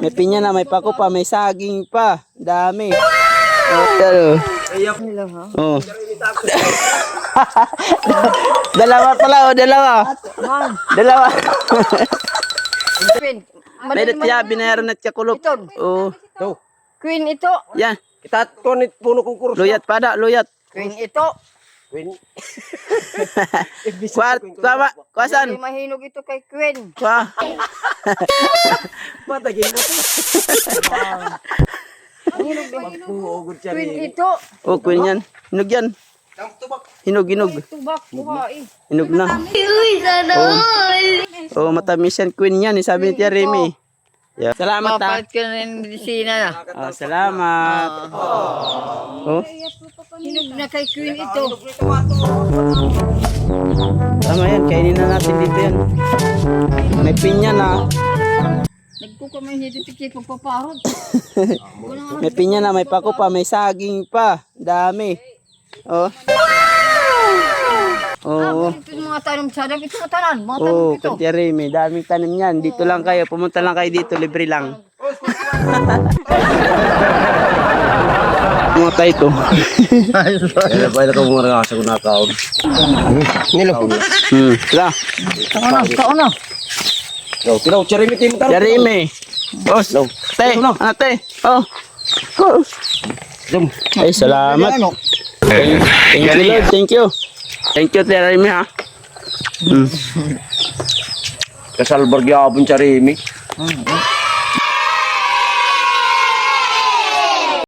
May pinya na, may pako pa, may saging pa. Dami. Oh. Oh. Dalawa pala, oh, dalawa. Dalawa. Pwede tiya, binayaran at kakulop. Oh. Queen ito. Yan. Kita tonit puno kong kurso. Luyat pada, luyat. Queen ito. Queen. Kuasan? Mahinog ito kay Queen. Kwa. Patagin mo. Queen ito. Oh, queen yan. Hinog yan. Hinog. Tubak. Buhay. Hinog na. Oh, matamis yan. Queen yan, sabi ni Tia Remy. Yeah. Salamat ha. Papalit ka na ng medisina na. Oh, salamat. Oh. Hinog na kay Queen ito. Tama yan, kainin na natin dito yan. May pinya na. Nagkukamay nito tikit pagpaparod. May pinya na, may pako pa, may saging pa. Dami. Oh. Oh. Ito yung mga tanom sa ito mga tanan. Mga tanom Oh, ito. Katia may daming tanim yan. Dito lang kayo, pumunta lang kayo dito, libre lang. Mga tayo ito. Kaya ba ito kung mga sa kuna taon? Nilo. Tara. Taon na. Yo, tiraw Jeremy team tar. Jeremy. Boss. Te, ate. Oh. Ay, salamat. Thank you, Lord. Thank you. Thank you, Jeremy, ha. Kasalbar gyapon Jeremy.